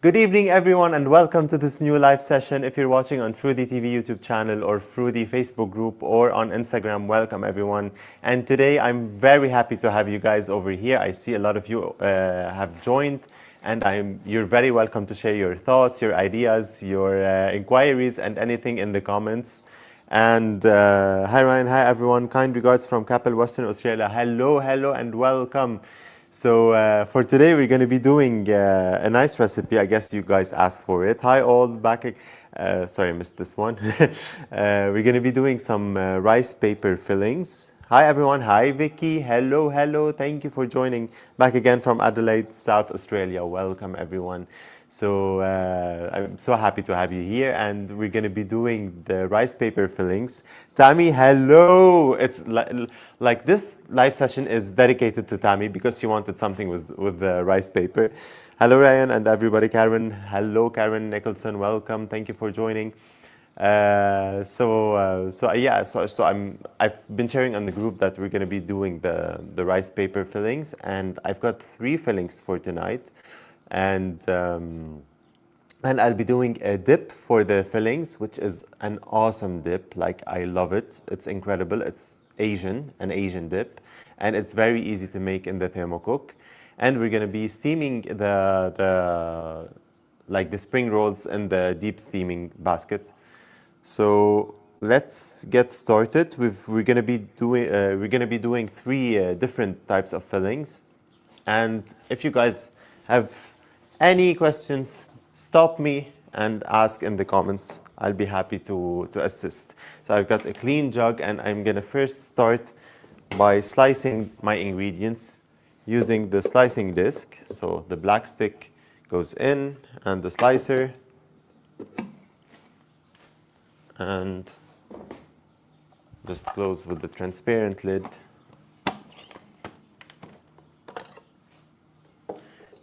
Good evening, everyone, and welcome to this new live session. If you're watching on Fruity TV YouTube channel or Fruity Facebook group or on Instagram, welcome everyone. And today I'm very happy to have you guys over here. I see a lot of you have joined, and you're very welcome to share your thoughts, your ideas, your inquiries, and anything in the comments. And hi Ryan, hi everyone. Kind regards from Capel, Western Australia. Hello, hello, and welcome. So for today, we're going to be doing a nice recipe. I guess you guys asked for it. Hi all, back. Sorry, I missed this one. We're going to be doing some rice paper fillings. Hi everyone. Hi Vicky. Hello, hello. Thank you for joining back again from Adelaide, South Australia. Welcome everyone. So I'm so happy to have you here, and we're going to be doing the rice paper fillings. Tammy, hello! It's like this live session is dedicated to Tammy because she wanted something with the rice paper. Hello Ryan and everybody. Karen, hello Karen Nicholson, welcome. Thank you for joining. I've been sharing on the group that we're going to be doing the rice paper fillings, and I've got 3 fillings for tonight. And I'll be doing a dip for the fillings, which is an awesome dip. Like, I love it. It's incredible. It's an Asian dip, and it's very easy to make in the Thermocook. And we're gonna be steaming the spring rolls in the deep steaming basket. So let's get started. We're gonna be doing 3 different types of fillings, and if you guys have any questions, stop me and ask in the comments. I'll be happy to assist. So I've got a clean jug, and I'm gonna first start by slicing my ingredients using the slicing disc. So the black stick goes in, and the slicer, and just close with the transparent lid.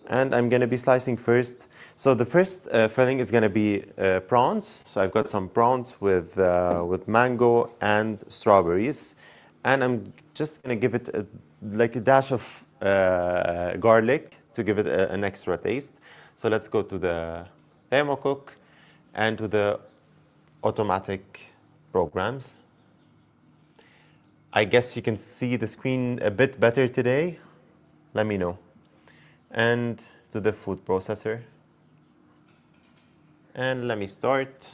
And I'm going to be slicing first. So the first filling is going to be prawns. So I've got some prawns with mango and strawberries. And I'm just going to give it a dash of garlic to give it an extra taste. So let's go to the Thermocook and to the automatic programs. I guess you can see the screen a bit better today. Let me know. And to the food processor. And let me start.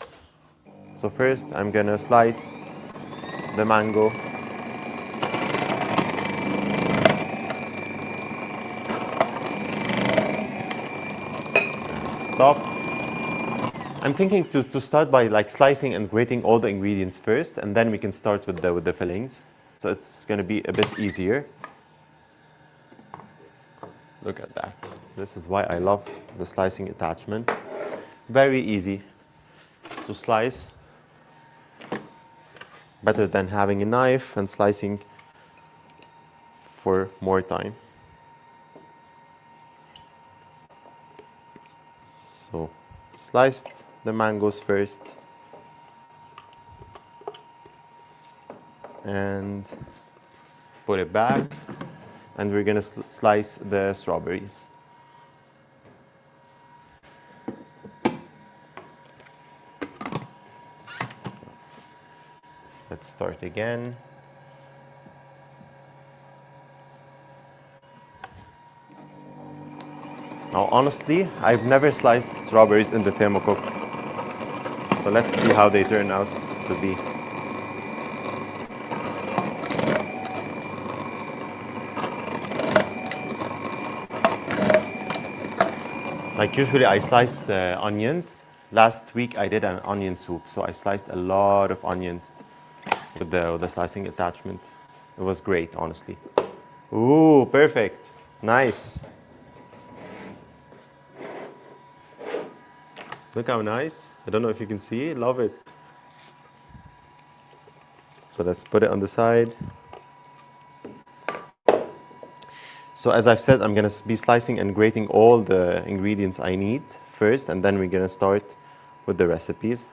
So first I'm gonna slice the mango. And stop. I'm thinking to start by slicing and grating all the ingredients first, and then we can start with the fillings. So it's gonna be a bit easier. Look at that. This is why I love the slicing attachment. Very easy to slice. Better than having a knife and slicing for more time. So, sliced the mangoes first. And put it back. And we're going to slice the strawberries. Let's start again. Now, honestly, I've never sliced strawberries in the Thermocook. So let's see how they turn out to be. Like, usually I slice onions. Last week I did an onion soup, so I sliced a lot of onions with the slicing attachment. It was great, honestly. Ooh, perfect. Nice. Look how nice. I don't know if you can see. Love it. So let's put it on the side. So as I've said, I'm going to be slicing and grating all the ingredients I need first, and then we're going to start with the recipes.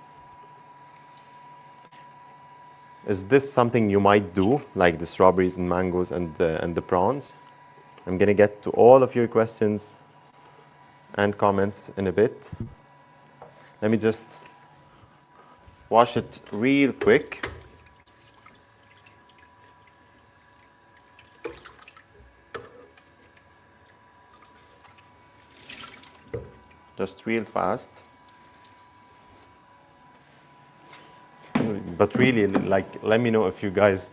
Is this something you might do, like the strawberries and mangoes and the prawns? I'm going to get to all of your questions and comments in a bit. Let me just wash it real quick. Just real fast. But really, like, let me know if you guys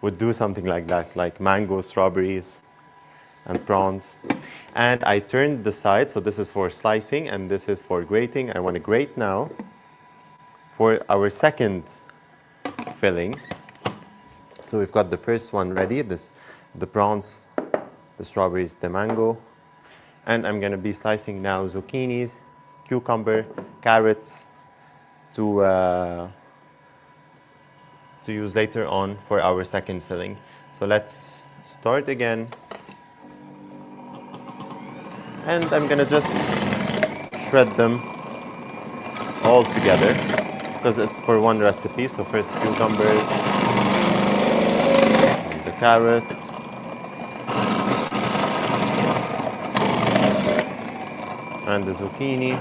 would do something like that, like mango, strawberries, and prawns. And I turned the side, so this is for slicing and this is for grating. I want to grate now for our second filling. So we've got the first one ready, the prawns, the strawberries, the mango. And I'm going to be slicing now zucchinis, cucumber, carrots to use later on for our second filling. So let's start again. And I'm gonna just shred them all together because it's for one recipe. So first cucumbers, the carrot, and the zucchini.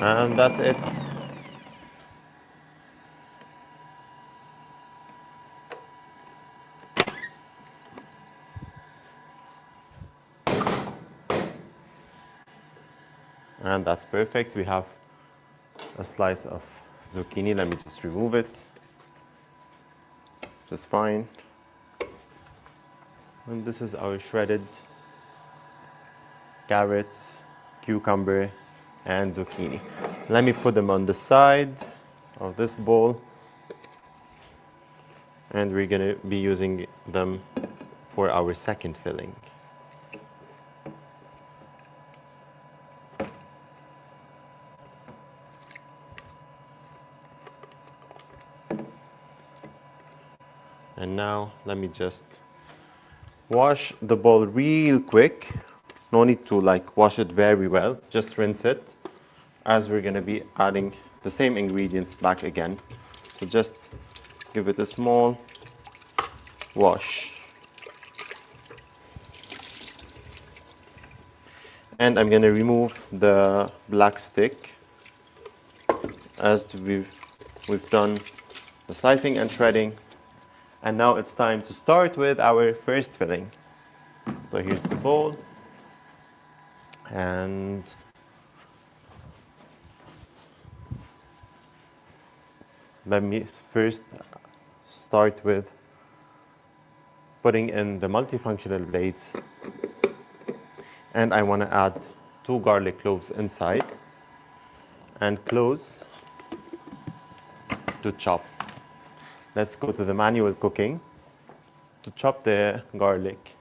And that's it. And that's perfect. We have a slice of zucchini. Let me just remove it. Just fine. And this is our shredded carrots, cucumber, and zucchini. Let me put them on the side of this bowl. And we're going to be using them for our second filling. And now let me just wash the bowl real quick. No need to like wash it very well, just rinse it as we're going to be adding the same ingredients back again. So just give it a small wash. And I'm going to remove the black stick as we've done the slicing and shredding. And now it's time to start with our first filling. So here's the bowl. And let me first start with putting in the multifunctional blades. And I want to add 2 garlic cloves inside and close to chop. Let's go to the manual cooking to chop the garlic.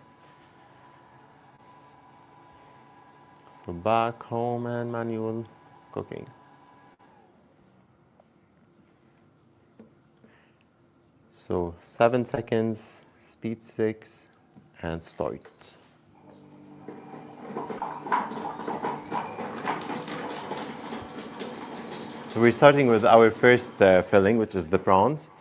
So back home and manual cooking. So 7 seconds, speed 6, and start. So we're starting with our first filling, which is the prawns.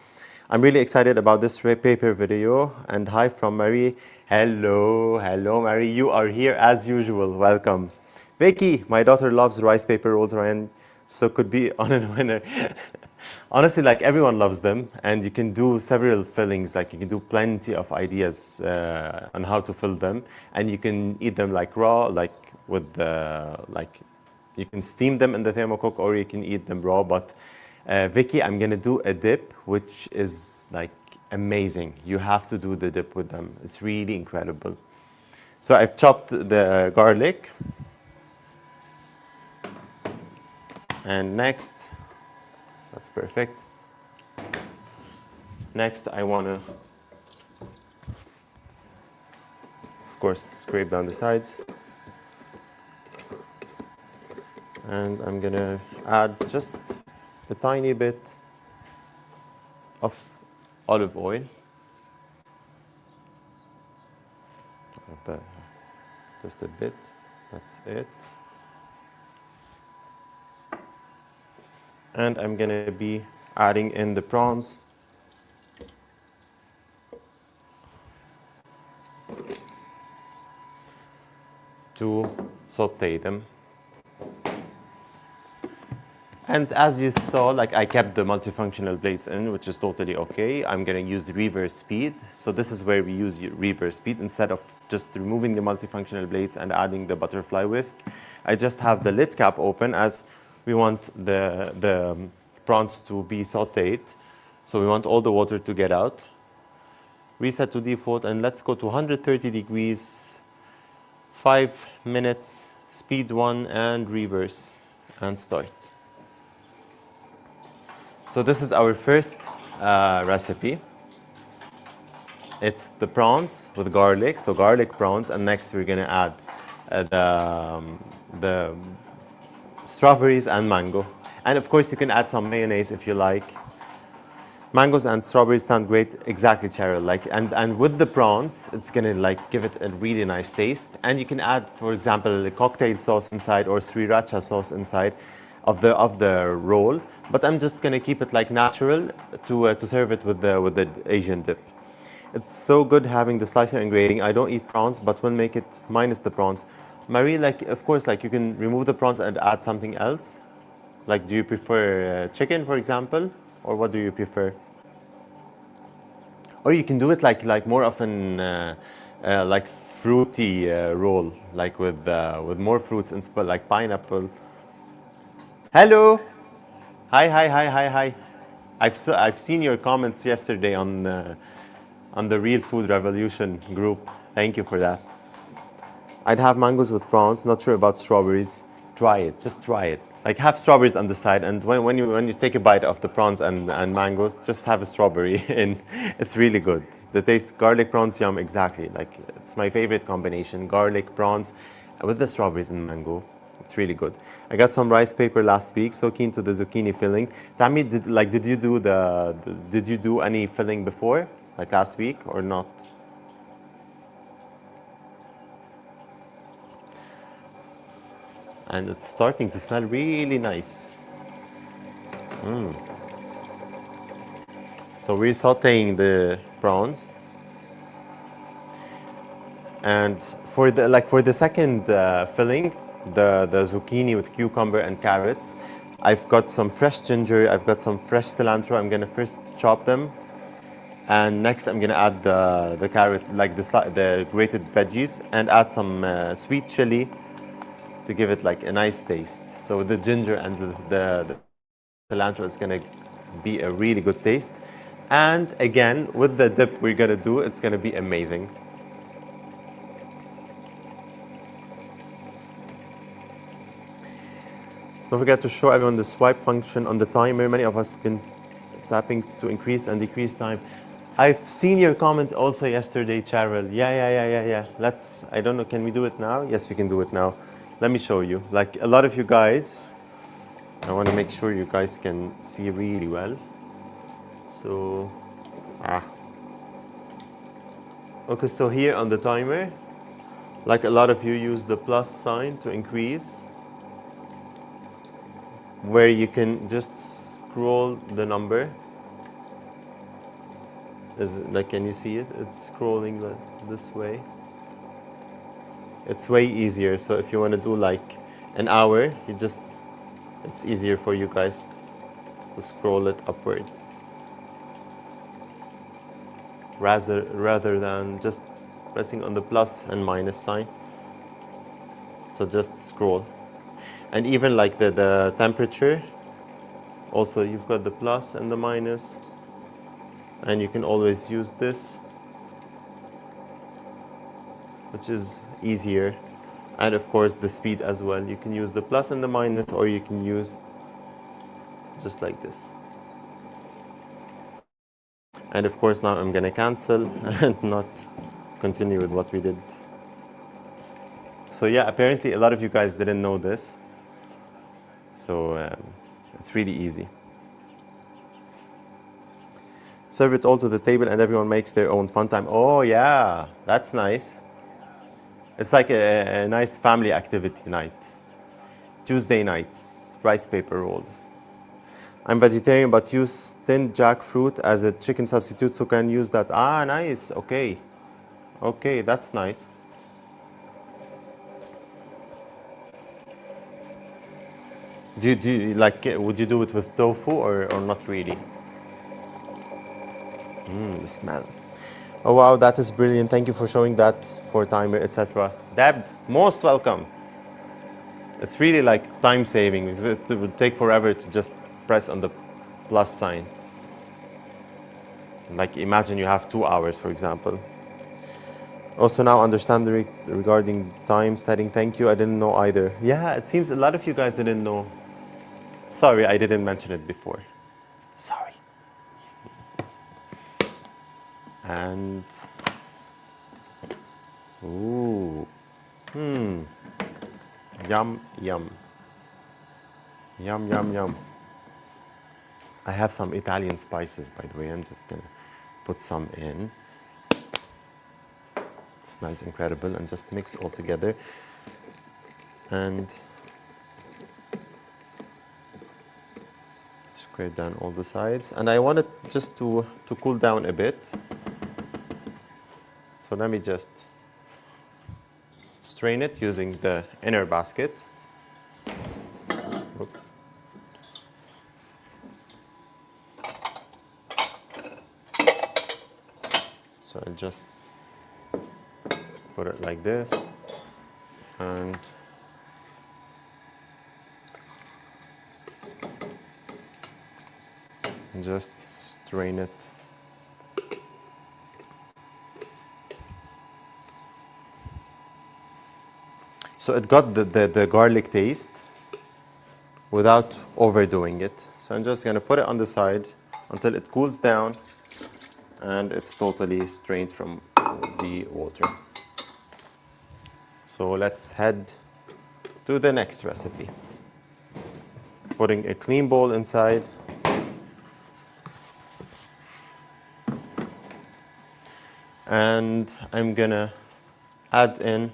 I'm really excited about this paper video. And hi from Marie. Hello, hello Marie. You are here as usual. Welcome. Vicky, my daughter loves rice paper rolls, Ryan, so could be on a winner. Honestly, like everyone loves them, and you can do several fillings. Like you can do plenty of ideas on how to fill them, and you can eat them like raw, like with the you can steam them in the Thermocook, or you can eat them raw. But Vicky, I'm gonna do a dip, which is like amazing. You have to do the dip with them. It's really incredible. So I've chopped the garlic. And next, that's perfect. Next, I want to, of course, scrape down the sides. And I'm going to add just a tiny bit of olive oil. Just a bit, that's it. And I'm going to be adding in the prawns. To saute them. And as you saw, like I kept the multifunctional blades in, which is totally okay. I'm gonna use the reverse speed. So this is where we use reverse speed instead of just removing the multifunctional blades and adding the butterfly whisk. I just have the lid cap open as we want the prawns to be sauteed. So we want all the water to get out. Reset to default and let's go to 130 degrees, 5 minutes, speed 1 and reverse and start. So this is our first recipe. It's the prawns with garlic, so garlic prawns, and next we're gonna add the strawberries and mango. And of course you can add some mayonnaise if you like. Mangoes and strawberries sound great, exactly, Cheryl. Like, and with the prawns, it's gonna like give it a really nice taste. And you can add, for example, a cocktail sauce inside or sriracha sauce inside of the roll. But I'm just gonna keep it like natural to serve it with the Asian dip. It's so good having the slicer and grating. I don't eat prawns, but we'll make it minus the prawns. Marie, like, of course, like you can remove the prawns and add something else. Like, do you prefer chicken, for example? Or what do you prefer? Or you can do it like more often, like fruity roll, like with more fruits and like pineapple. Hello, hi. I've seen your comments yesterday on the Real Food Revolution group. Thank you for that. I'd have mangoes with prawns. Not sure about strawberries. Try it. Just try it. Like have strawberries on the side, and when you take a bite of the prawns and mangoes, just have a strawberry in. It's really good. The taste, garlic prawns, yum, exactly. Like it's my favorite combination: garlic prawns with the strawberries and mango. It's really good. I got some rice paper last week. So keen to the zucchini filling. Tammy, did you do any filling before, like last week or not? And it's starting to smell really nice. So we're sauteing the prawns, and for the second filling, the zucchini with cucumber and carrots, I've got some fresh ginger, I've got some fresh cilantro. I'm gonna first chop them, and next I'm gonna add the carrots, like the grated veggies, and add some sweet chili to give it like a nice taste. So the ginger and the cilantro is gonna be a really good taste. And again, with the dip we're gonna do, it's gonna be amazing. Don't forget to show everyone the swipe function on the timer. Many of us have been tapping to increase and decrease time. I've seen your comment also yesterday, Cheryl. Yeah. I don't know, can we do it now? Yes, we can do it now. Let me show you. Like a lot of you guys, I want to make sure you guys can see really well. So, okay, so here on the timer, like a lot of you use the plus sign to increase, where you can just scroll the number. Like, can you see it? It's scrolling this way. It's way easier. So if you want to do like an hour, it's easier for you guys to scroll it upwards rather than just pressing on the plus and minus sign. So just scroll. And even like the temperature, also you've got the plus and the minus, and you can always use this, which is easier. And of course the speed as well. You can use the plus and the minus, or you can use just like this. And of course now I'm gonna cancel and not continue with what we did. So yeah, apparently a lot of you guys didn't know this. So it's really easy. Serve it all to the table and everyone makes their own fun time. Oh yeah, that's nice. It's like a nice family activity night. Tuesday nights, rice paper rolls. I'm vegetarian but use tinned jackfruit as a chicken substitute, so can use that. Ah, nice. Okay. Okay, that's nice. Do you like, would you do it with tofu or not really? The smell. Oh wow, that is brilliant. Thank you for showing that for timer, etc. Deb, most welcome. It's really like time saving because it would take forever to just press on the plus sign. Like imagine you have 2 hours, for example. Also now understand regarding time setting. Thank you. I didn't know either. Yeah, it seems a lot of you guys didn't know. Sorry, I didn't mention it before. Sorry. And ooh, yum yum, yum yum yum. I have some Italian spices, by the way. I'm just gonna put some in. It smells incredible, and just mix all together. And scrape down all the sides. And I want it just to cool down a bit. So let me just strain it using the inner basket. Oops. So I'll just put it like this and just strain it. So it got the garlic taste without overdoing it. So I'm just gonna put it on the side until it cools down and it's totally strained from the water. So let's head to the next recipe. Putting a clean bowl inside. And I'm gonna add in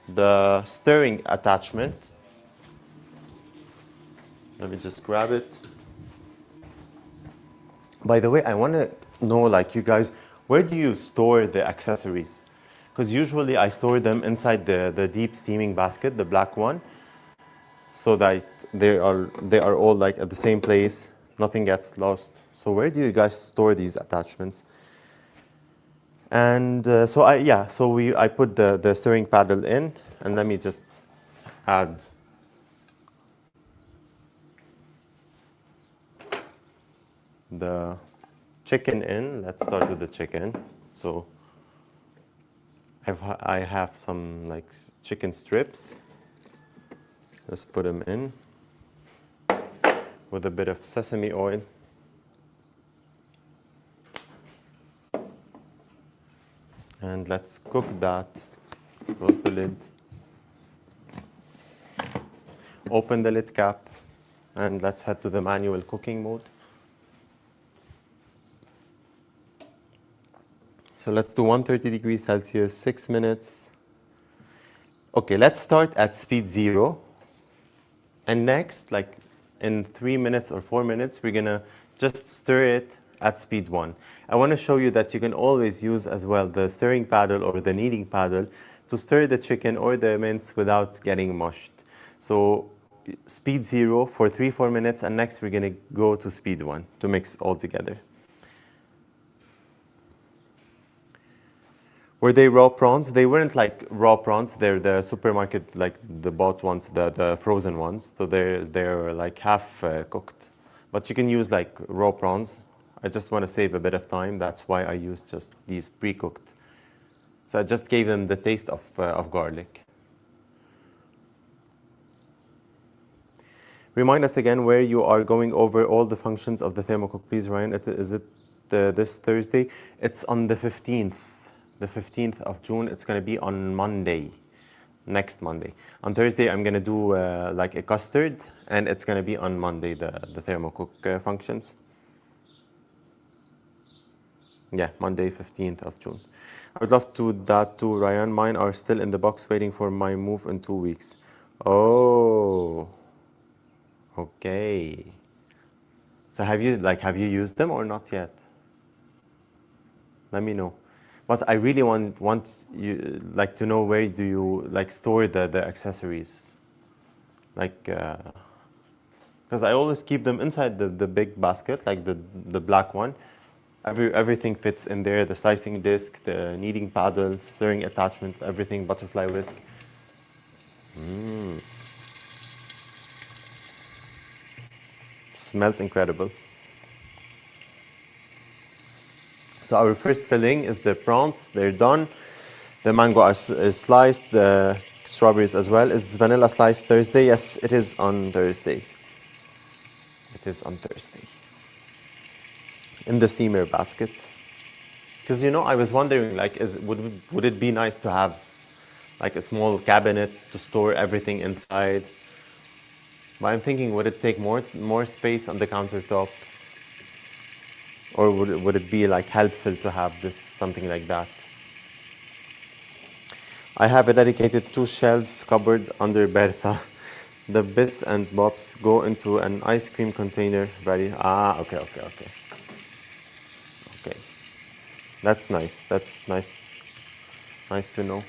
the stirring attachment. Let me just grab it. By the way, I want to know, like, you guys, where do you store the accessories? Because usually I store them inside the deep steaming basket, the black one, so that they are all like at the same place, nothing gets lost. So where do you guys store these attachments? And I put the stirring paddle in, and let me just add the chicken in. Let's start with the chicken. So I have some like chicken strips. Just put them in with a bit of sesame oil. And let's cook that. Close the lid. Open the lid cap, and let's head to the manual cooking mode. So let's do 130 degrees Celsius, 6 minutes. Okay, let's start at speed 0. And next, like in 3 minutes or 4 minutes, we're gonna just stir it at speed 1. I wanna show you that you can always use as well the stirring paddle or the kneading paddle to stir the chicken or the mince without getting mushed. So speed 0 for 3-4 minutes, and next we're gonna go to speed 1 to mix all together. Were they raw prawns? They weren't like raw prawns. They're the supermarket, like the bought ones, the frozen ones. So they're like half cooked. But you can use like raw prawns. I just want to save a bit of time. That's why I use just these pre-cooked. So I just gave them the taste of garlic. Remind us again where you are going over all the functions of the Thermocook, please, Ryan. Is it this Thursday? It's on the 15th. The 15th of June. It's going to be on Monday, next Monday. On Thursday, I'm going to do like a custard, and it's going to be on Monday, the Thermocook functions. Yeah, Monday, 15th of June. I would love to do that too, Ryan. Mine are still in the box waiting for my move in 2 weeks. Oh, Okay. So have you used them or not yet? Let me know. But I really want you like to know, where do you like store the accessories? Like, because I always keep them inside the big basket, like the black one. Everything fits in there: the slicing disc, the kneading paddle, stirring attachment, everything, butterfly whisk. Smells incredible. So our first filling is the prawns. They're done. The mango is sliced. The strawberries as well. Is vanilla sliced Thursday? Yes, it is on Thursday. It is on Thursday. In the steamer basket. Because I was wondering, like, would it be nice to have like a small cabinet to store everything inside? But I'm thinking, would it take more space on the countertop, or would it be like helpful to have this something like that? I have a dedicated 2 shelves cupboard under Bertha. The bits and bobs go into an ice cream container. Okay, okay, okay, okay. That's nice. That's nice. Nice to know.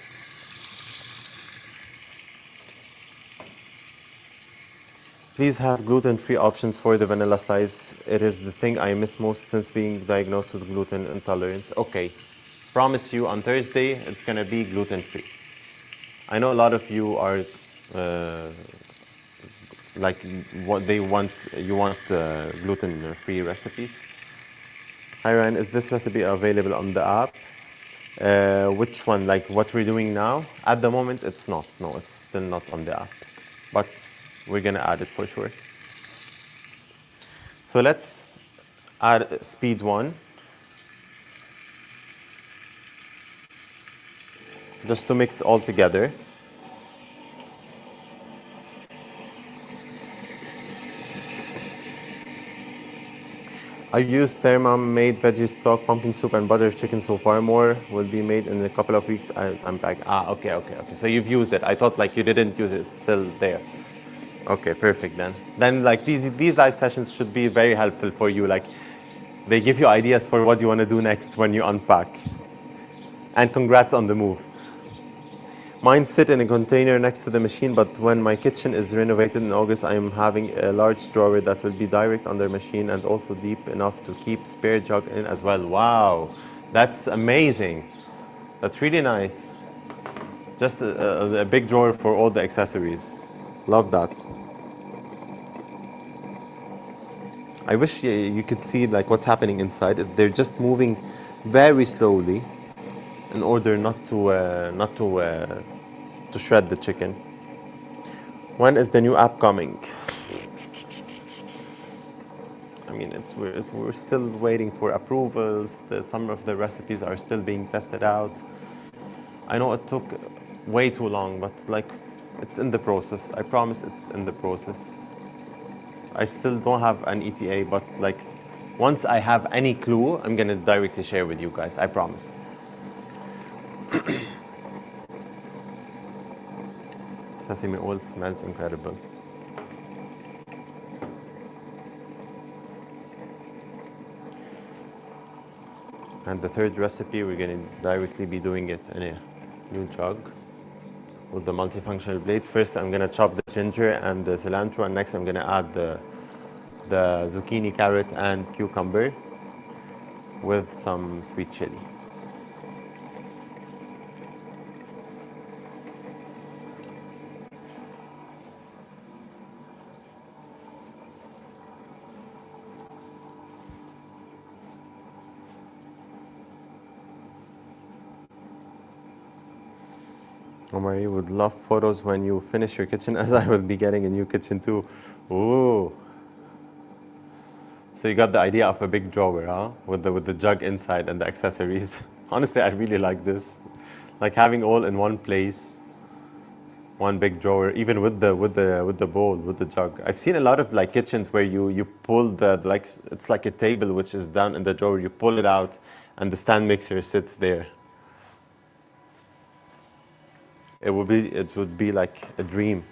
Please have gluten-free options for the vanilla slice. It is the thing I miss most since being diagnosed with gluten intolerance. Okay. Promise you, on Thursday it's gonna be gluten-free. I know a lot of you are like what they want. You want gluten-free recipes. Hi Ryan, is this recipe available on the app? Which one? Like what we're doing now? At the moment, it's not. No, it's still not on the app. But we're gonna add it for sure. So let's add speed 1, just to mix all together. I used Thermom-made veggie stock, pumpkin soup, and butter chicken so far. More will be made in a couple of weeks as I'm back. Okay, okay, okay. So you've used it. I thought like you didn't use it. It's still there. Okay, perfect then. Then like these live sessions should be very helpful for you. Like they give you ideas for what you want to do next when you unpack. And congrats on the move. Mine sit in a container next to the machine, but when my kitchen is renovated in August, I am having a large drawer that will be direct under machine and also deep enough to keep spare jug in as well. Wow, that's amazing. That's really nice. Just a big drawer for all the accessories. Love that. I wish you could see like what's happening inside. They're just moving very slowly in order not to shred the chicken. When is the new app coming? I mean, we're still waiting for approvals. Some of the recipes are still being tested out. I know it took way too long, but like, it's in the process. I promise it's in the process. I still don't have an ETA, but like, once I have any clue, I'm gonna directly share with you guys. I promise. Sesame oil smells incredible. And the third recipe, we're gonna directly be doing it in a new jug with the multifunctional blades. First, I'm gonna chop the ginger and the cilantro, and next I'm gonna add the zucchini, carrot, and cucumber with some sweet chili. Omari would love photos when you finish your kitchen, as I will be getting a new kitchen too. Ooh. So you got the idea of a big drawer, huh? With the jug inside and the accessories. Honestly, I really like this. Like having all in one place, one big drawer, even with the bowl, with the jug. I've seen a lot of like kitchens where you pull the like, it's like a table which is down in the drawer. You pull it out, and the stand mixer sits there. It would be like a dream.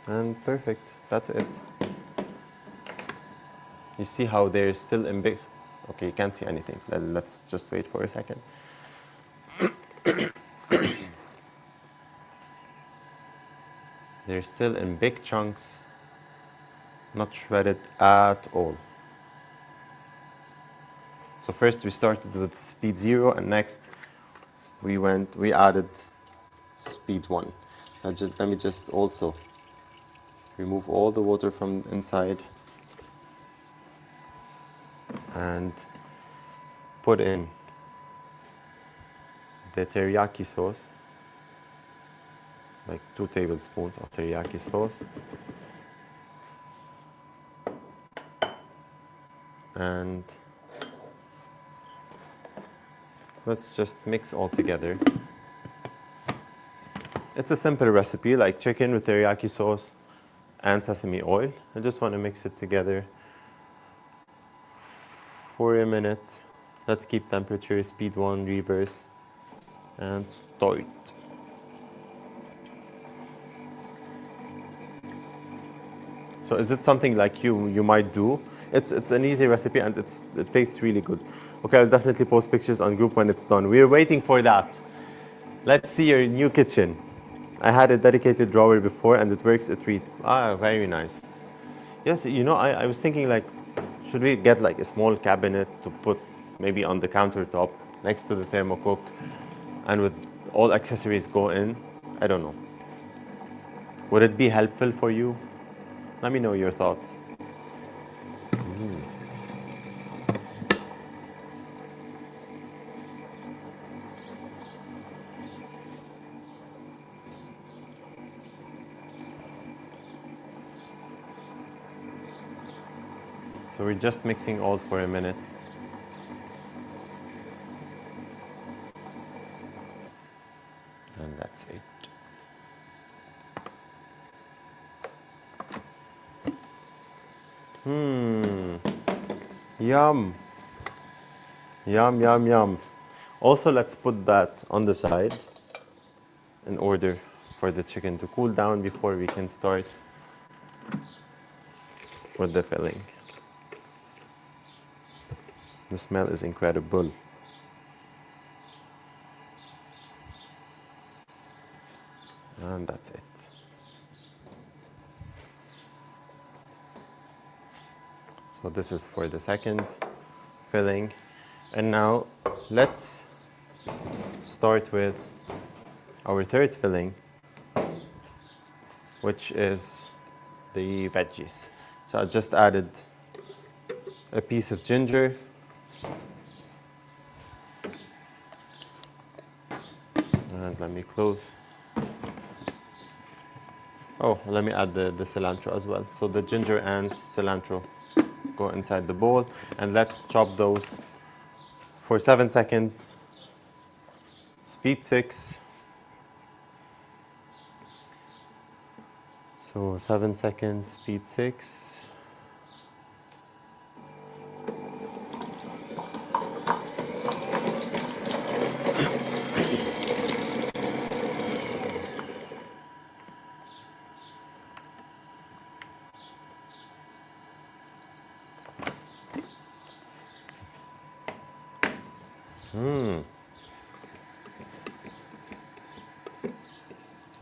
And perfect, that's it. You see how they're still in big, okay, you can't see anything. Let's just wait for a second. They're still in big chunks, not shredded at all. So first we started with speed 0, and next we added speed 1. So let me just also remove all the water from inside and put in the teriyaki sauce, like 2 tablespoons of teriyaki sauce. And let's just mix all together. It's a simple recipe, like chicken with teriyaki sauce and sesame oil. I just want to mix it together for a minute. Let's keep temperature, speed 1, reverse, and start. So is it something like you might do? It's an easy recipe and it tastes really good. Okay, I'll definitely post pictures on group when it's done. We're waiting for that. Let's see your new kitchen. I had a dedicated drawer before and it works a treat. Very nice. Yes, you know, I was thinking like, should we get like a small cabinet to put maybe on the countertop next to the Thermocook and with all accessories go in? I don't know. Would it be helpful for you? Let me know your thoughts. So we're just mixing all for a minute. And that's it. Yum. Yum, yum, yum. Also, let's put that on the side in order for the chicken to cool down before we can start with the filling. The smell is incredible. And that's it. So this is for the second filling. And now let's start with our third filling, which is the veggies. So I just added a piece of ginger, and let me close. Oh, let me add the cilantro as well. So the ginger and cilantro go inside the bowl, and let's chop those for 7 seconds. Speed 6. So 7 seconds, speed 6.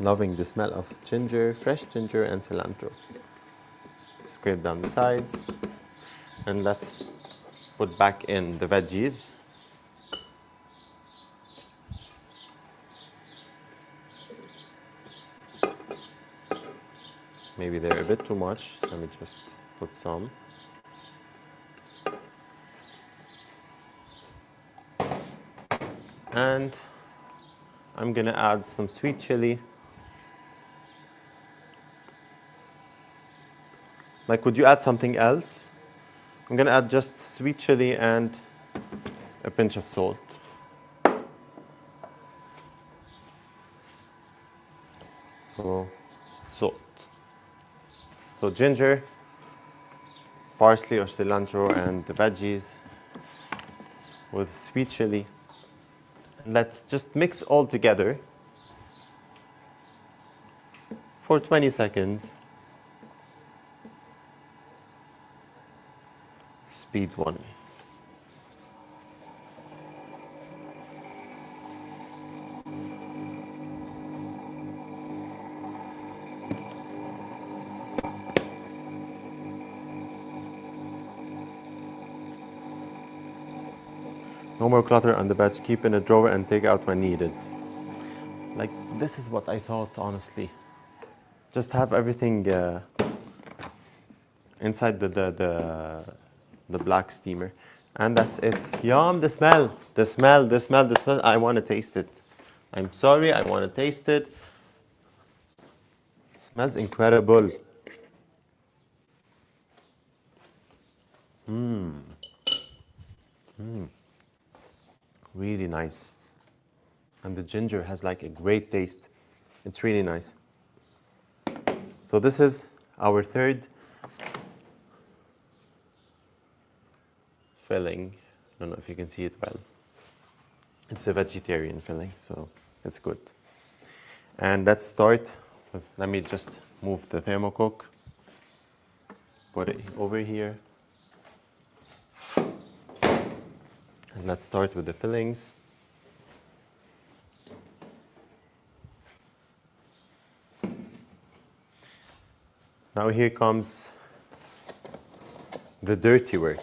Loving the smell of ginger, fresh ginger and cilantro. Scrape down the sides, and let's put back in the veggies. Maybe they're a bit too much. Let me just put some. And I'm gonna add some sweet chili. Like, would you add something else? I'm gonna add just sweet chili and a pinch of salt. So, salt. So ginger, parsley or cilantro, and the veggies with sweet chili. Let's just mix all together for 20 seconds. speed one. No more clutter on the batch. Keep in a drawer and take out when needed. Like, this is what I thought, honestly. Just have everything inside the black steamer. And that's it. Yum, the smell. The smell, the smell, the smell. I want to taste it. I'm sorry, I want to taste it. It smells incredible. Really nice. And the ginger has like a great taste. It's really nice. So this is our third filling. I don't know if you can see it well. It's a vegetarian filling, so it's good. And let's start. Let me just move the Thermocook. Put it over here. And let's start with the fillings. Now here comes the dirty work.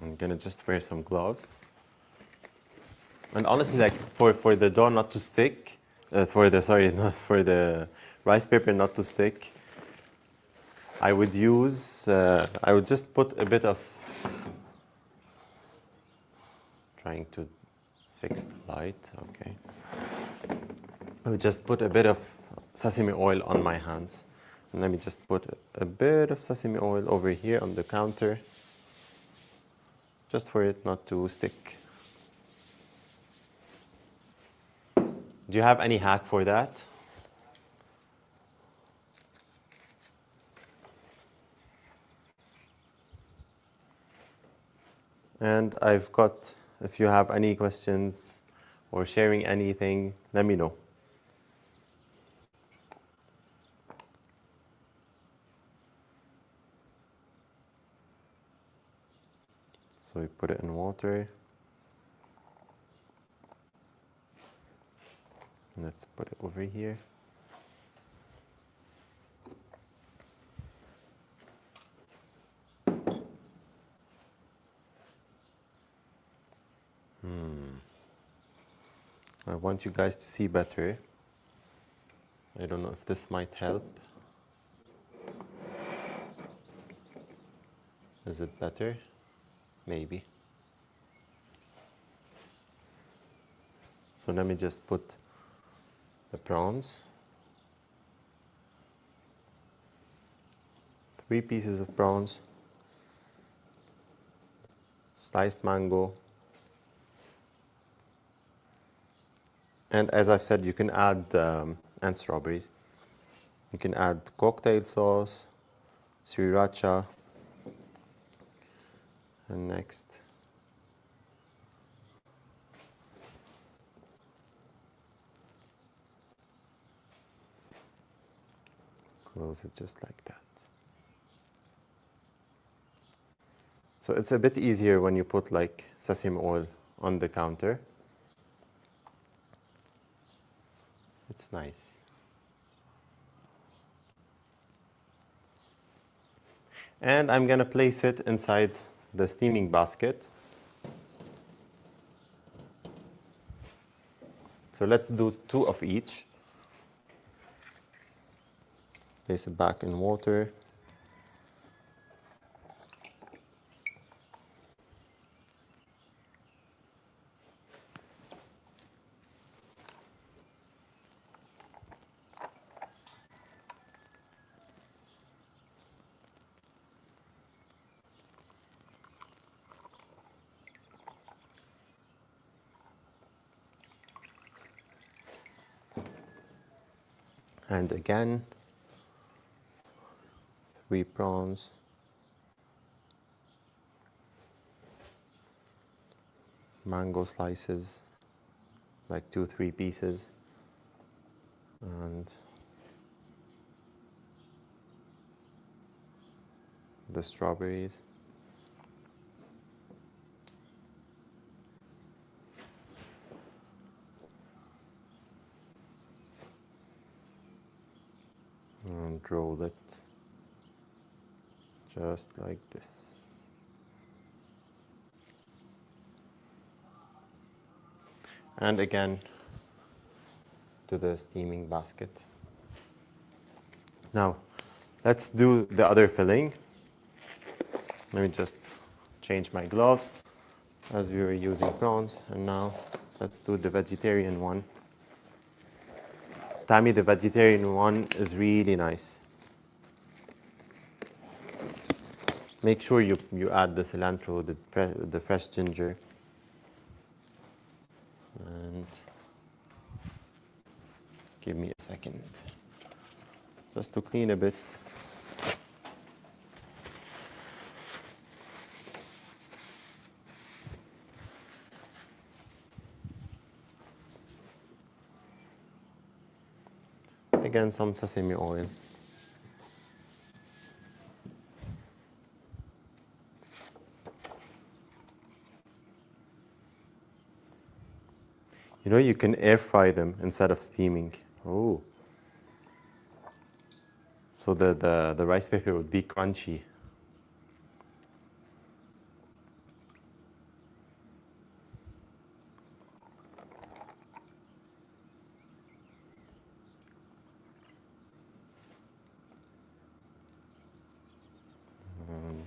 I'm gonna just wear some gloves. And honestly, like for the dough not to stick, for the rice paper not to stick, I would just put a bit of, trying to fix the light, okay. I would just put a bit of sesame oil on my hands. And let me just put a bit of sesame oil over here on the counter, just for it not to stick. Do you have any hack for that? And I've got, if you have any questions or sharing anything, let me know. So we put it in water. Let's put it over here. I want you guys to see better. I don't know if this might help. Is it better? Maybe. So let me just put the prawns. 3 pieces of prawns, sliced mango, and as I've said, you can add, and strawberries. You can add cocktail sauce, sriracha, and next, close it just like that. So it's a bit easier when you put like sesame oil on the counter. It's nice. And I'm gonna place it inside the steaming basket. So let's do 2 of each. Place it back in water. And again, 3 prawns. Mango slices, like 2-3 pieces. And the strawberries. And roll it just like this. And again to the steaming basket. Now, let's do the other filling. Let me just change my gloves as we were using prawns. And now let's do the vegetarian one. Tammy, the vegetarian one is really nice. Make sure you add the cilantro, the fresh ginger. And give me a second just to clean a bit. Again, some sesame oil. You know, you can air fry them instead of steaming. Oh. So the rice paper would be crunchy. And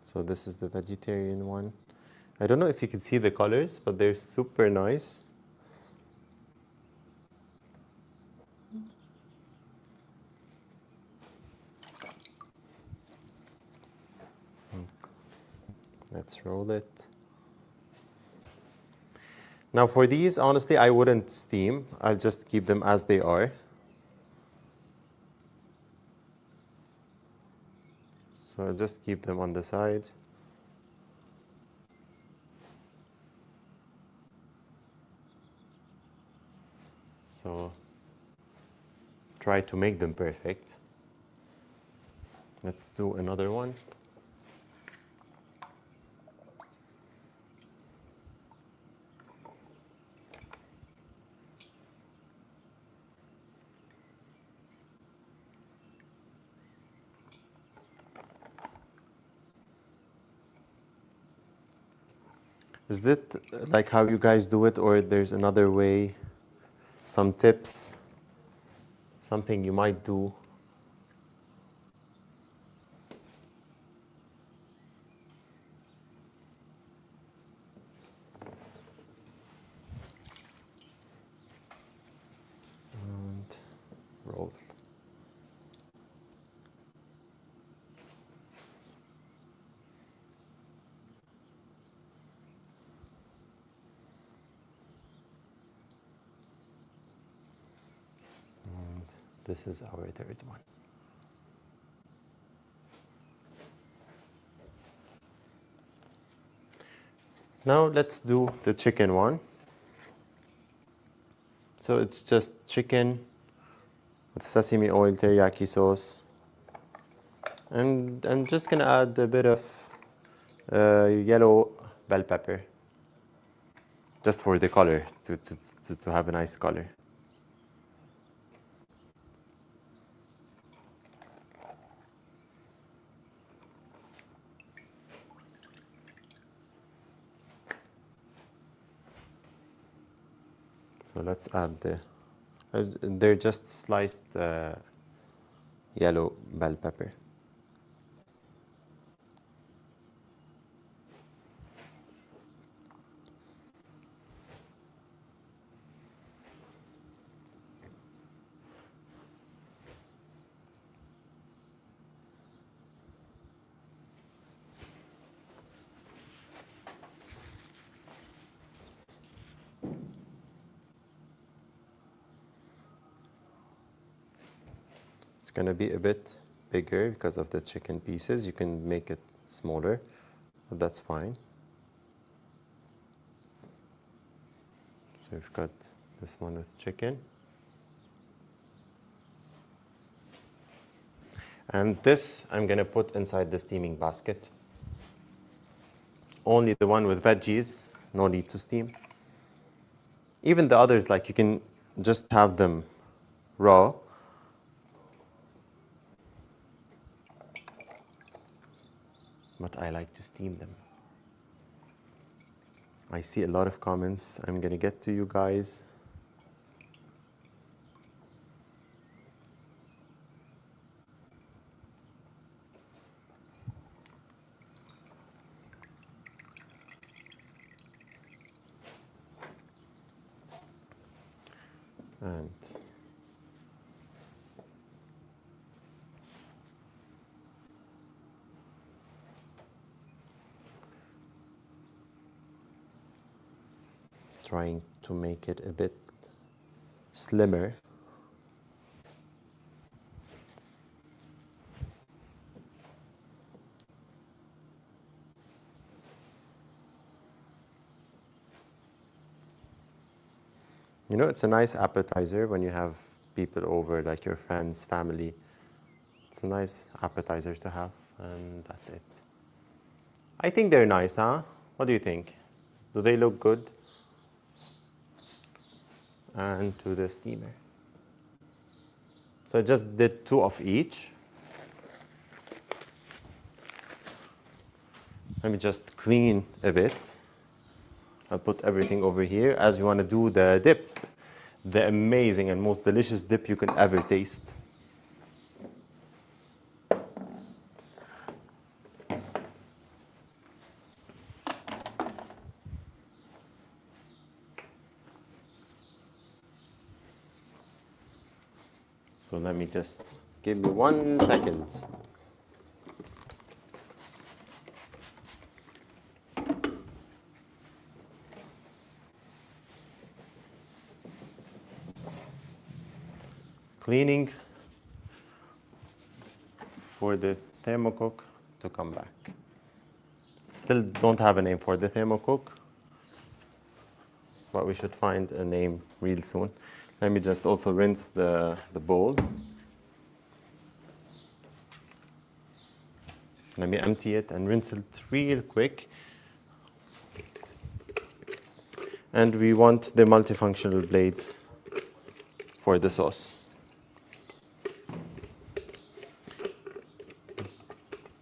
so this is the vegetarian one. I don't know if you can see the colors, but they're super nice. Let's roll it. Now for these, honestly, I wouldn't steam. I'll just keep them as they are. So I'll just keep them on the side. So try to make them perfect. Let's do another one. Is it like how you guys do it, or there's another way? Some tips? Something you might do? And roll. And this is our third one. Now let's do the chicken one. So it's just chicken with sesame oil, teriyaki sauce. And I'm just gonna add a bit of yellow bell pepper, just for the color, to have a nice color. So let's add they're just sliced yellow bell pepper. It's gonna be a bit bigger because of the chicken pieces. You can make it smaller, but that's fine. We've got this one with chicken. And this I'm going to put inside the steaming basket. Only the one with veggies, no need to steam. Even the others, like you can just have them raw. But I like to steam them. I see a lot of comments. I'm going to get to you guys. And trying to make it a bit slimmer. You know, it's a nice appetizer when you have people over, like your friends, family. It's a nice appetizer to have, and that's it. I think they're nice, huh? What do you think? Do they look good? And to the steamer. So I just did 2 of each. Let me just clean a bit. I'll put everything over here as we want to do the dip. The amazing and most delicious dip you can ever taste. So let me just give me 1 second. Cleaning for the Thermocook to come back. Still don't have a name for the Thermocook, but we should find a name real soon. Let me just also rinse the bowl. Let me empty it and rinse it real quick. And we want the multifunctional blades for the sauce.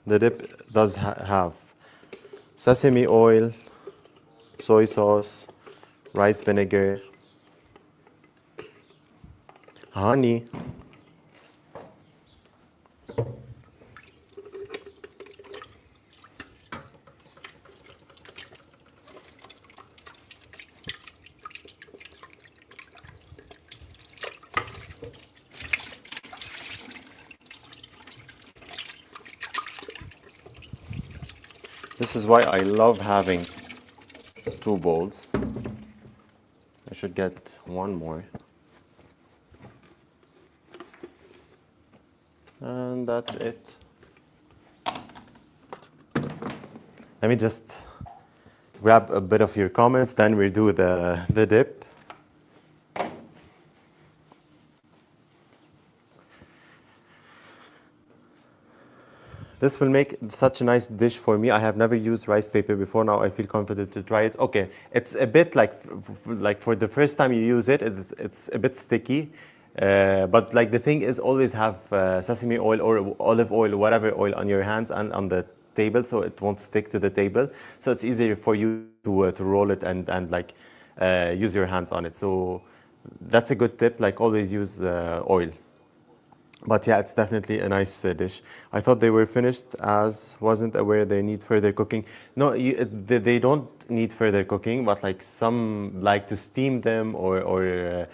The dip does have sesame oil, soy sauce, rice vinegar, honey, This is why I love having 2 bowls. I should get 1 more. And that's it. Let me just grab a bit of your comments, then we do the dip. This will make such a nice dish for me. I have never used rice paper before. Now I feel confident to try it. Okay, it's a bit like for the first time you use it, it's a bit sticky. But like the thing is, always have sesame oil or olive oil, whatever oil on your hands and on the table, so it won't stick to the table. So it's easier for you to roll it and like use your hands on it. So that's a good tip. Like always use oil. But yeah, it's definitely a nice dish. I thought they were finished, as wasn't aware they need further cooking. No, they don't need further cooking, but like some like to steam them or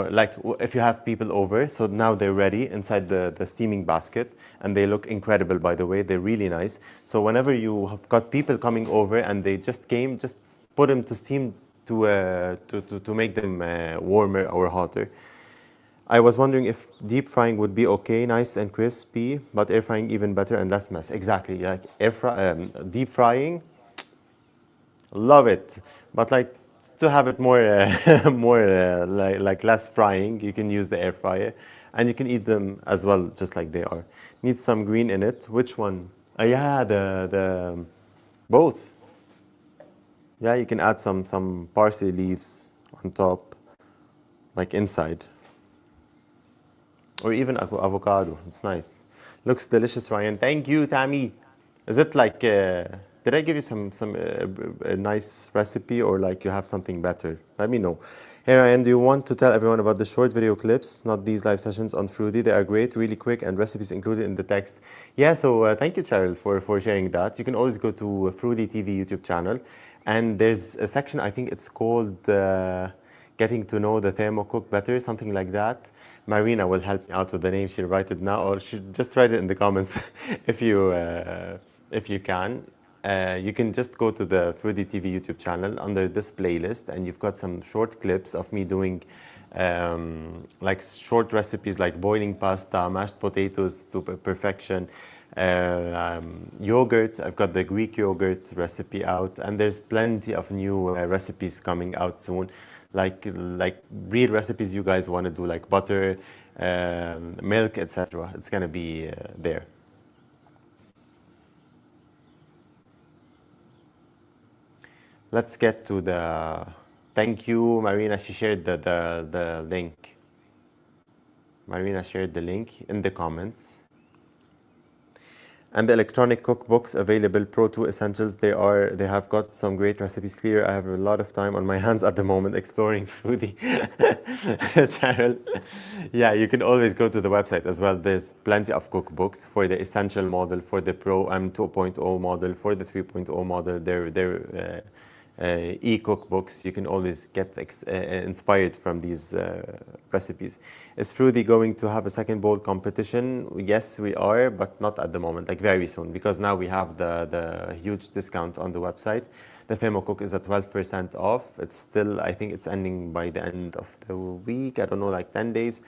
like if you have people over. So now they're ready inside the steaming basket, and they look incredible, by the way. They're really nice. So whenever you have got people coming over and they just came, just put them to steam to make them warmer or hotter. I was wondering if deep frying would be okay, nice and crispy, but air frying even better and less mess. Exactly, like deep frying, love it. But like to have it more, more like less frying, you can use the air fryer, and you can eat them as well, just like they are. Need some green in it. Which one? Yeah, the both. Yeah, you can add some parsley leaves on top, like inside, or even avocado. It's nice. Looks delicious, Ryan. Thank you, Tammy. Is it like? Did I give you some a nice recipe, or like you have something better? Let me know. Hey Ryan, do you want to tell everyone about the short video clips, not these live sessions on Fruity? They are great, really quick, and recipes included in the text. Yeah, so thank you, Cheryl, for sharing that. You can always go to Fruity TV YouTube channel, and there's a section, I think it's called Getting to Know the Thermocook Better, something like that. Marina will help me out with the name. She'll write it now, or she'll just write it in the comments if you can. You can just go to the Fruity TV YouTube channel under this playlist, and you've got some short clips of me doing like short recipes like boiling pasta, mashed potatoes to perfection, yogurt. I've got the Greek yogurt recipe out, and there's plenty of new recipes coming out soon, like real recipes you guys want to do, like butter, milk, etc. It's gonna be there. Let's get to the. Thank you, Marina. She shared the link. Marina shared the link in the comments. And the electronic cookbooks available, Pro 2 Essentials, they have got some great recipes here. I have a lot of time on my hands at the moment exploring Fruity channel. Yeah, you can always go to the website as well. There's plenty of cookbooks for the essential model, for the Pro M 2.0 model, for the 3.0 model. They're e-cookbooks. You can always get inspired from these recipes. Is Fruity going to have a second bowl competition? Yes, we are, but not at the moment, like very soon, because now we have the huge discount on the website. The Thermocook is at 12% off. It's still, I think it's ending by the end of the week. I don't know, like 10 days.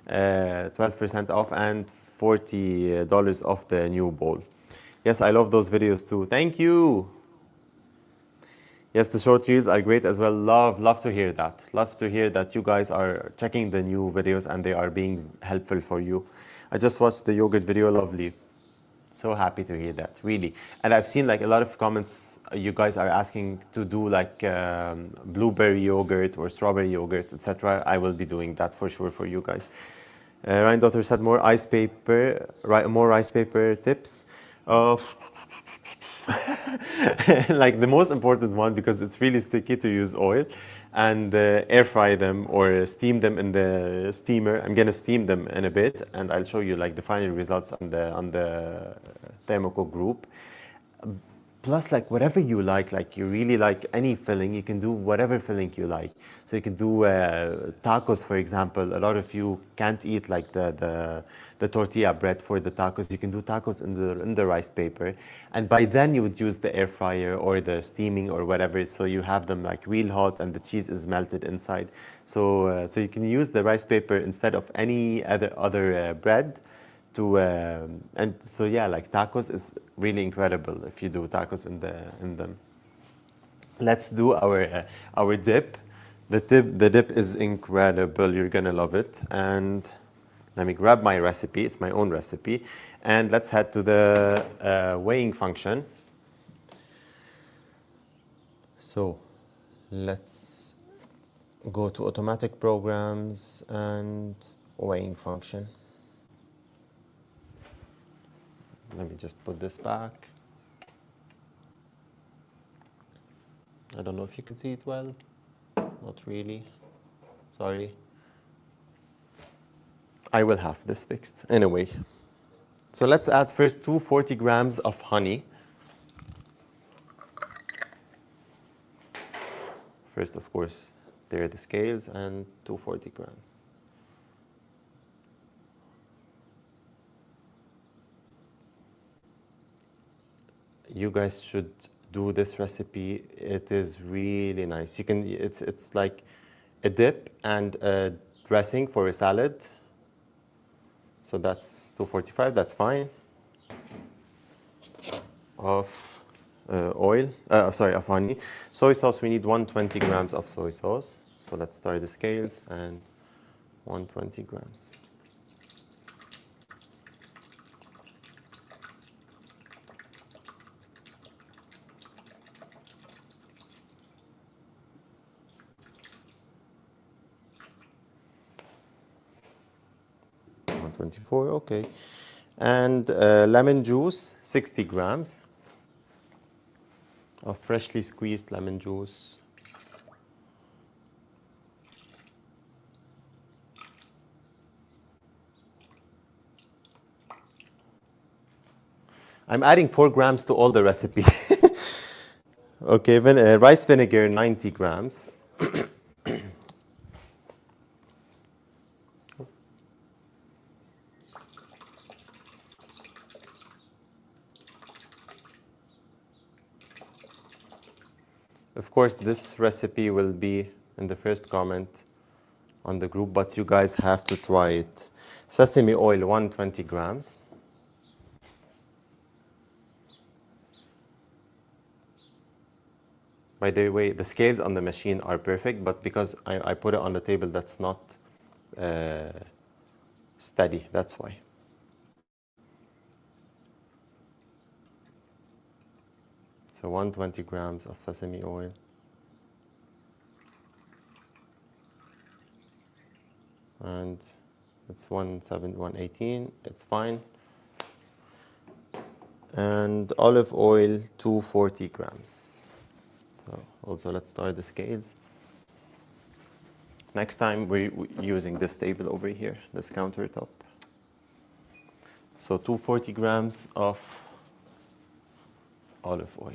12% off and $40 off the new bowl. Yes, I love those videos too. Thank you. Yes, the short reels are great as well. Love to hear that. Love to hear that you guys are checking the new videos and they are being helpful for you. I just watched the yogurt video, lovely. So happy to hear that, really. And I've seen like a lot of comments, you guys are asking to do like blueberry yogurt or strawberry yogurt, etc. I will be doing that for sure for you guys. Ryan Daughter said more rice paper tips. Like the most important one, because it's really sticky, to use oil and air fry them or steam them in the steamer. I'm gonna steam them in a bit, and I'll show you like the final results on the Thermocook group. Plus, like whatever you like you really like any filling, you can do whatever filling you like. So you can do tacos, for example. A lot of you can't eat like the tortilla bread for the tacos. You can do tacos in the rice paper, and by then you would use the air fryer or the steaming or whatever. So you have them like real hot, and the cheese is melted inside. So so you can use the rice paper instead of any other bread. And so yeah, like tacos is really incredible if you do tacos in them. Let's do our dip. The dip is incredible. You're gonna love it. And let me grab my recipe. It's my own recipe, and let's head to the weighing function. So let's go to automatic programs and weighing function. Let me just put this back. I don't know if you can see it well. Not really. Sorry. I will have this fixed anyway. So let's add first 240 grams of honey. First, of course, there are the scales, and 240 grams. You guys should do this recipe. It is really nice. You can, it's like a dip and a dressing for a salad. So that's 245, that's fine. Of of honey. Soy sauce, we need 120 grams of soy sauce. So let's start the scales and 120 grams. $124, okay. And lemon juice, 60 grams of freshly squeezed lemon juice. I'm adding 4 grams to all the recipe. Okay, rice vinegar, 90 grams. Of course, this recipe will be in the first comment on the group, but you guys have to try it. Sesame oil, 120 grams. By the way, the scales on the machine are perfect, but because I put it on the table, that's not steady, that's why. So 120 grams of sesame oil. And it's 118, it's fine. And olive oil, 240 grams. So also let's start the scales. Next time we're using this table over here, this countertop. So 240 grams of olive oil.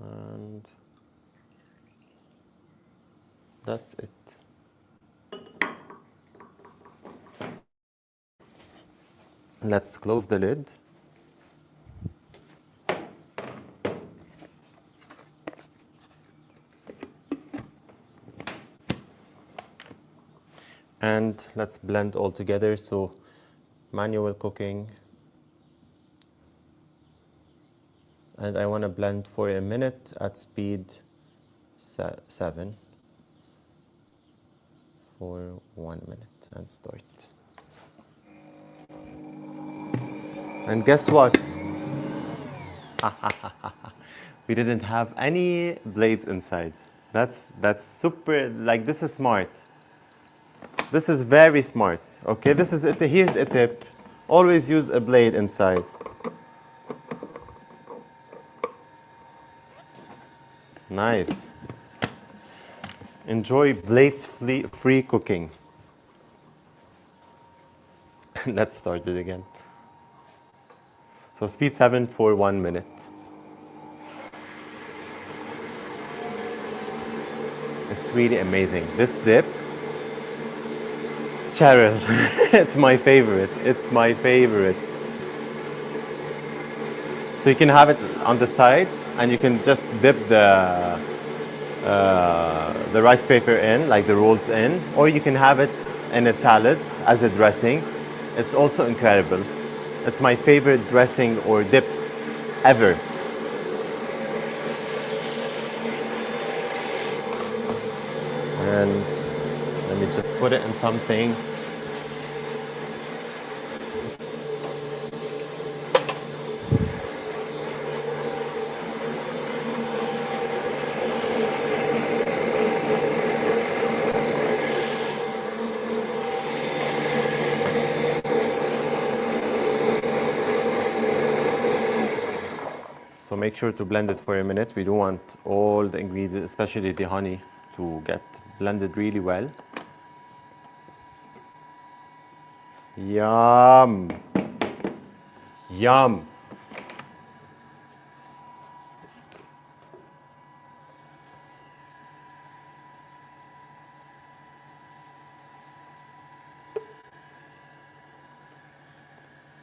And that's it. Let's close the lid. And let's blend all together. So manual cooking. And I want to blend for a minute at speed 7 for 1 minute and start. And guess what? We didn't have any blades inside. That's super, like this is smart. This is very smart, okay? This is it. Here's a tip. Always use a blade inside. Nice. Enjoy blades-free cooking. Let's start it again. So speed 7 for 1 minute. It's really amazing. This dip, Cheryl, it's my favorite. It's my favorite. So you can have it on the side, and you can just dip the rice paper in, like the rolls in, or you can have it in a salad as a dressing. It's also incredible. It's my favorite dressing or dip ever. And let me just put it in something. So make sure to blend it for a minute. We don't want all the ingredients, especially the honey, to get blended really well. Yum! Yum!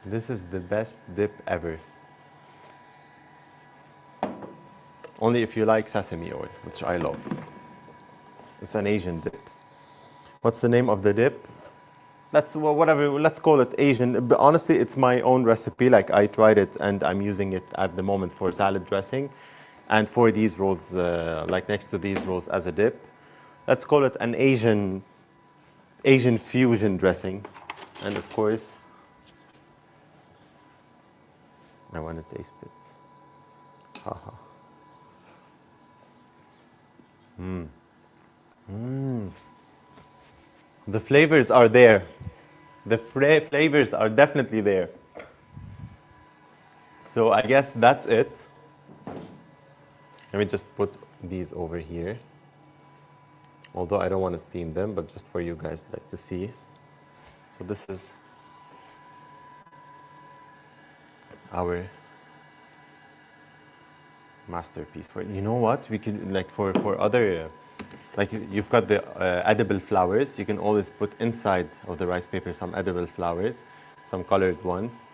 This is the best dip ever. Only if you like sesame oil, which I love. It's an Asian dip. What's the name of the dip? Whatever, let's call it Asian. But honestly, it's my own recipe. Like I tried it and I'm using it at the moment for salad dressing and for these rolls, like next to these rolls as a dip. Let's call it an Asian fusion dressing. And of course, I want to taste it. Haha. The flavors are there. The flavors are definitely there. So I guess that's it. Let me just put these over here. Although I don't want to steam them, but just for you guys like to see. So this is our masterpiece. You know what? We could like for other like you've got the edible flowers. You can always put inside of the rice paper some edible flowers, some colored ones,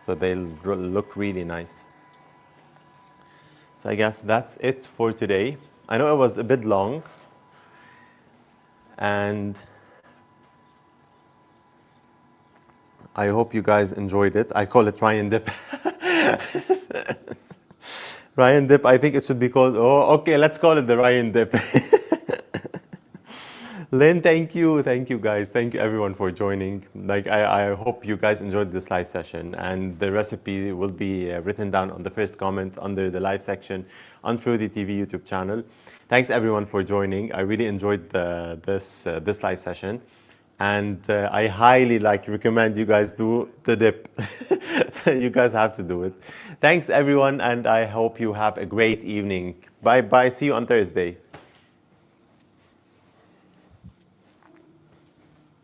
so they'll look really nice. So I guess that's it for today. I know it was a bit long, and I hope you guys enjoyed it. I call it Ryan Dip. Ryan Dip, I think it should be called, oh, okay, let's call it the Ryan Dip. Lynn, thank you guys. Thank you everyone for joining. Like I hope you guys enjoyed this live session, and the recipe will be written down on the first comment under the live section on Fruity TV YouTube channel. Thanks everyone for joining. I really enjoyed this live session, and I highly recommend you guys do the dip. You guys have to do it. Thanks everyone, and I hope you have a great evening. Bye bye. See you on Thursday.